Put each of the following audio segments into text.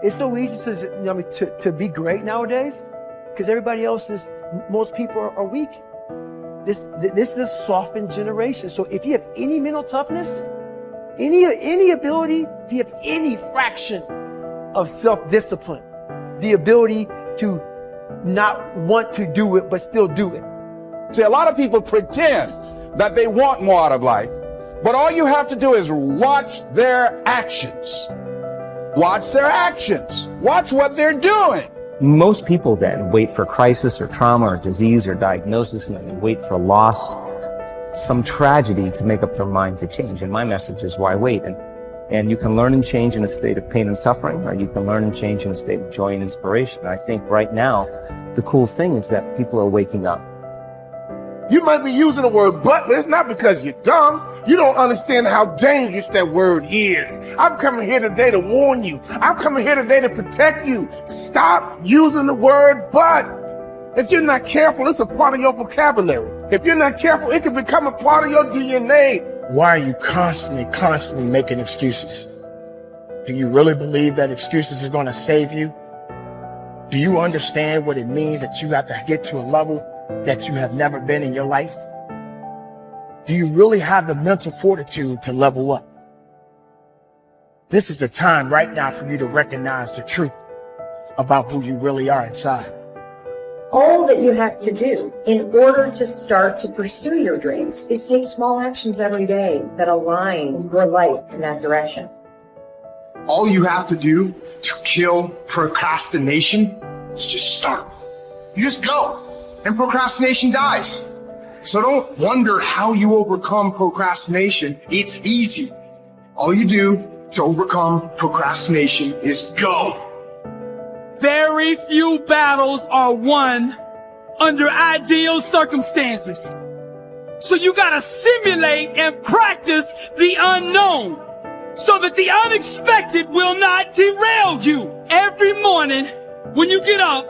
It's so easy to be great nowadays because most people are weak. This is a softened generation. So if you have any mental toughness, any ability, if you have any fraction of self-discipline, the ability to not want to do it, but still do it. See, a lot of people pretend that they want more out of life, but all you have to do is watch their actions. Watch their actions. Watch what they're doing. Most people then wait for crisis or trauma or disease or diagnosis, and then they wait for loss, some tragedy to make up their mind to change. And my message is, why wait? And you can learn and change in a state of pain and suffering, or you can learn and change in a state of joy and inspiration. And I think right now, the cool thing is that people are waking up. You might be using the word but it's not because you're dumb. You don't understand how dangerous that word is. I'm coming here today to warn you. I'm coming here today to protect you. Stop using the word but. If you're not careful, it's a part of your vocabulary. If you're not careful, it can become a part of your DNA. Why are you constantly making excuses? Do you really believe that excuses are going to save you? Do you understand what it means that you have to get to a level that you have never been in your life? Do you really have the mental fortitude to level up? This is the time right now for you to recognize the truth about who you really are inside. All that you have to do in order to start to pursue your dreams is take small actions every day that align your life in that direction. All you have to do to kill procrastination is just start. You just go, and procrastination dies. So don't wonder how you overcome procrastination. It's easy. All you do to overcome procrastination is go. Very few battles are won under ideal circumstances. So you gotta simulate and practice the unknown so that the unexpected will not derail you. Every morning when you get up,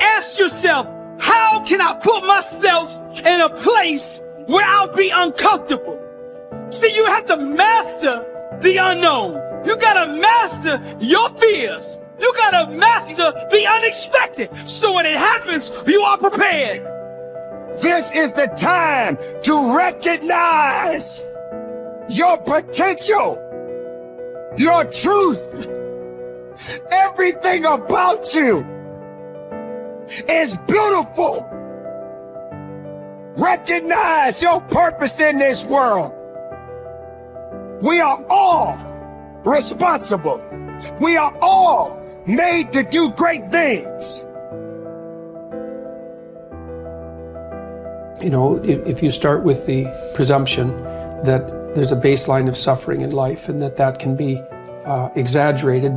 ask yourself, how can I put myself in a place where I'll be uncomfortable? See, you have to master the unknown. You gotta master your fears. You gotta master the unexpected. So when it happens, you are prepared. This is the time to recognize your potential, your truth. Everything about you is beautiful. Recognize your purpose in this world. We are all responsible. We are all made to do great things. You know, if you start with the presumption that there's a baseline of suffering in life and that can be exaggerated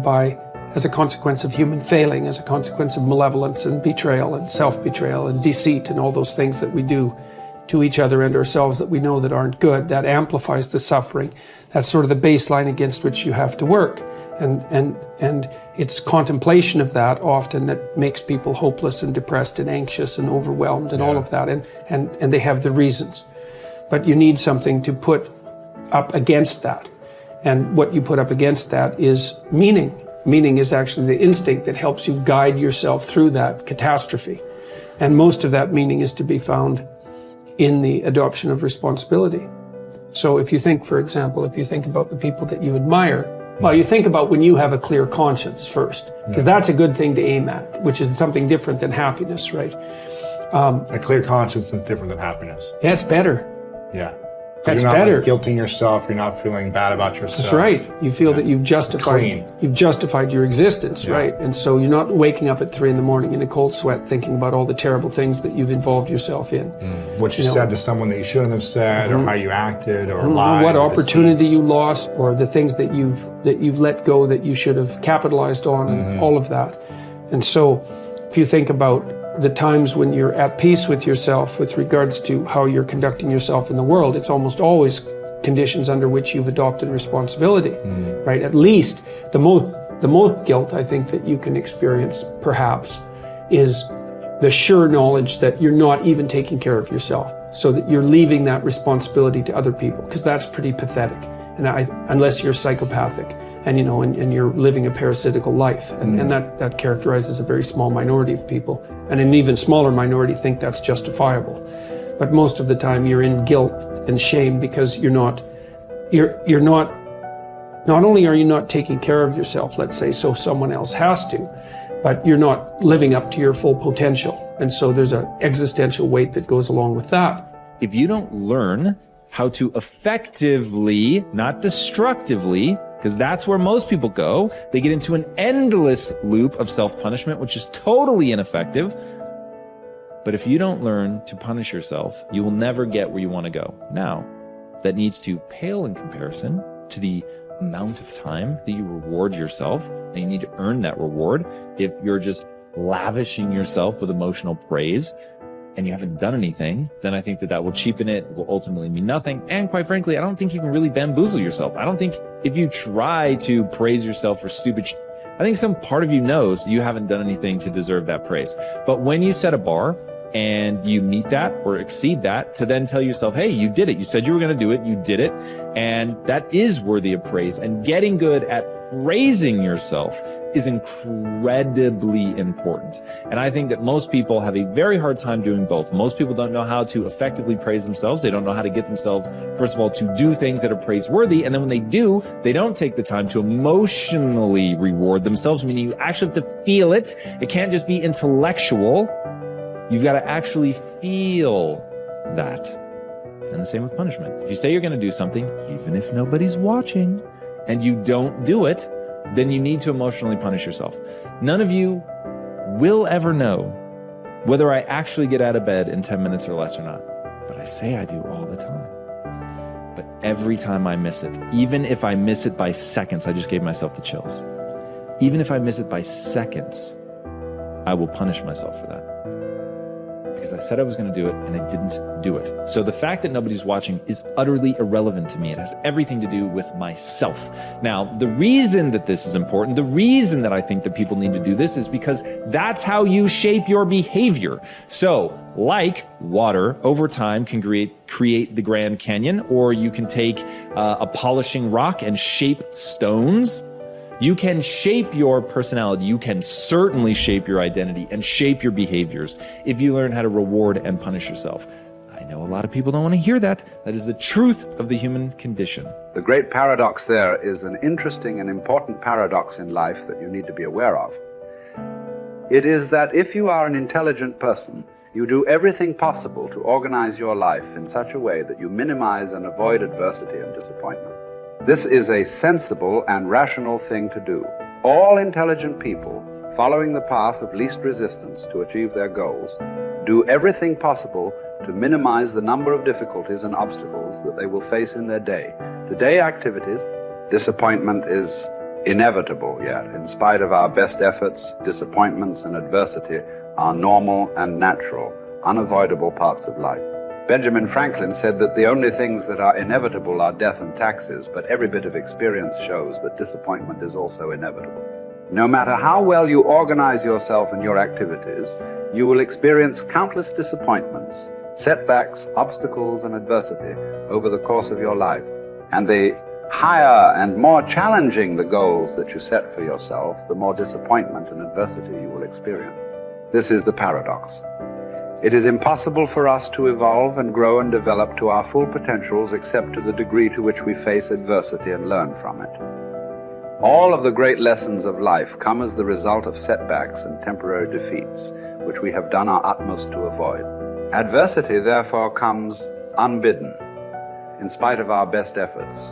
as a consequence of human failing, as a consequence of malevolence and betrayal and self-betrayal and deceit and all those things that we do to each other and ourselves that we know that aren't good, that amplifies the suffering. That's sort of the baseline against which you have to work. And it's contemplation of that often that makes people hopeless and depressed and anxious and overwhelmed and all of that. And they have the reasons. But you need something to put up against that. And what you put up against that is meaning. Meaning is actually the instinct that helps you guide yourself through that catastrophe. And most of that meaning is to be found in the adoption of responsibility. So if you think, for example, if you think about the people that you admire, well, you think about when you have a clear conscience first, because that's a good thing to aim at, which is something different than happiness, right? A clear conscience is different than happiness. Yeah, it's better. Yeah. That's you're not better. Like guilting yourself. You're not feeling bad about yourself. That's right. You feel that you've justified your existence, right? And so you're not waking up at 3 a.m. in a cold sweat thinking about all the terrible things that you've involved yourself in. What you said to someone that you shouldn't have said, or how you acted, or lied. What opportunity you lost, or the things that you've let go that you should have capitalized on, and all of that. And so if you think about the times when you're at peace with yourself with regards to how you're conducting yourself in the world, it's almost always conditions under which you've adopted responsibility, right? At least the most guilt I think that you can experience perhaps is the sure knowledge that you're not even taking care of yourself, so that you're leaving that responsibility to other people, because that's pretty pathetic. And unless you're psychopathic. and you're living a parasitical life, and that characterizes a very small minority of people, and an even smaller minority think that's justifiable. But most of the time you're in guilt and shame because not only are you not taking care of yourself, let's say, so someone else has to, but you're not living up to your full potential. And so there's an existential weight that goes along with that. If you don't learn how to effectively, not destructively, because that's where most people go, they get into an endless loop of self-punishment, which is totally ineffective. But if you don't learn to punish yourself, you will never get where you want to go. Now, that needs to pale in comparison to the amount of time that you reward yourself, and you need to earn that reward. If you're just lavishing yourself with emotional praise and you haven't done anything, then I think that will cheapen it, will ultimately mean nothing. And quite frankly, I don't think you can really bamboozle yourself. I don't think if you try to praise yourself for stupid I think some part of you knows you haven't done anything to deserve that praise. But when you set a bar and you meet that or exceed that, to then tell yourself, hey, you did it. You said you were going to do it. You did it. And that is worthy of praise. And getting good at praising yourself is incredibly important. And I think that most people have a very hard time doing both. Most people don't know how to effectively praise themselves. They don't know how to get themselves, first of all, to do things that are praiseworthy. And then when they do, they don't take the time to emotionally reward themselves, meaning you actually have to feel it. It can't just be intellectual. You've got to actually feel that. And the same with punishment. If you say you're going to do something, even if nobody's watching, and you don't do it, then you need to emotionally punish yourself. None of you will ever know whether I actually get out of bed in 10 minutes or less or not. But I say I do all the time. But every time I miss it, even if I miss it by seconds, I just gave myself the chills. Even if I miss it by seconds, I will punish myself for that. Because I said I was going to do it and I didn't do it. So the fact that nobody's watching is utterly irrelevant to me. It has everything to do with myself. Now, the reason that this is important, the reason that I think that people need to do this is because that's how you shape your behavior. So, like water, over time can create the Grand Canyon, or you can take a polishing rock and shape stones. You can shape your personality. You can certainly shape your identity and shape your behaviors if you learn how to reward and punish yourself. I know a lot of people don't want to hear that. That is the truth of the human condition. The great paradox there is an interesting and important paradox in life that you need to be aware of. It is that if you are an intelligent person, you do everything possible to organize your life in such a way that you minimize and avoid adversity and disappointment. This is a sensible and rational thing to do. All intelligent people, following the path of least resistance to achieve their goals, do everything possible to minimize the number of difficulties and obstacles that they will face in their day. Today activities, disappointment is inevitable yet. In spite of our best efforts, disappointments and adversity are normal and natural, unavoidable parts of life. Benjamin Franklin said that the only things that are inevitable are death and taxes, but every bit of experience shows that disappointment is also inevitable. No matter how well you organize yourself and your activities, you will experience countless disappointments, setbacks, obstacles, and adversity over the course of your life. And the higher and more challenging the goals that you set for yourself, the more disappointment and adversity you will experience. This is the paradox. It is impossible for us to evolve and grow and develop to our full potentials except to the degree to which we face adversity and learn from it. All of the great lessons of life come as the result of setbacks and temporary defeats, which we have done our utmost to avoid. Adversity, therefore, comes unbidden, in spite of our best efforts.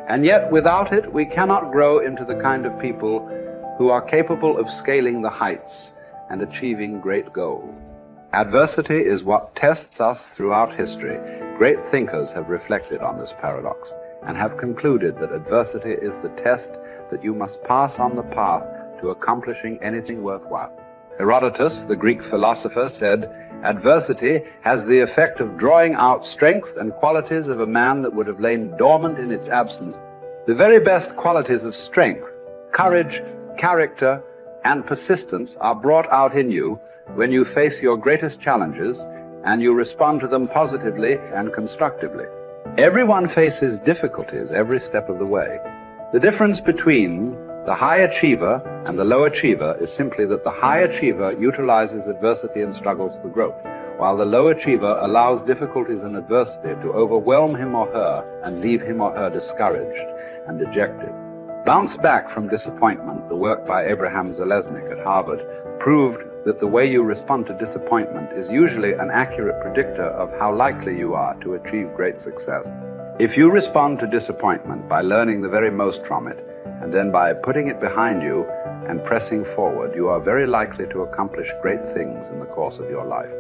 And yet, without it, we cannot grow into the kind of people who are capable of scaling the heights and achieving great goals. Adversity is what tests us throughout history. Great thinkers have reflected on this paradox and have concluded that adversity is the test that you must pass on the path to accomplishing anything worthwhile. Herodotus, the Greek philosopher, said, "Adversity has the effect of drawing out strength and qualities of a man that would have lain dormant in its absence." The very best qualities of strength, courage, character, and persistence are brought out in you when you face your greatest challenges and you respond to them positively and constructively. Everyone faces difficulties every step of the way. The difference between the high achiever and the low achiever is simply that the high achiever utilizes adversity and struggles for growth, while the low achiever allows difficulties and adversity to overwhelm him or her and leave him or her discouraged and dejected. Bounce Back from Disappointment, the work by Abraham Zeleznik at Harvard, proved that the way you respond to disappointment is usually an accurate predictor of how likely you are to achieve great success. If you respond to disappointment by learning the very most from it, and then by putting it behind you and pressing forward, you are very likely to accomplish great things in the course of your life.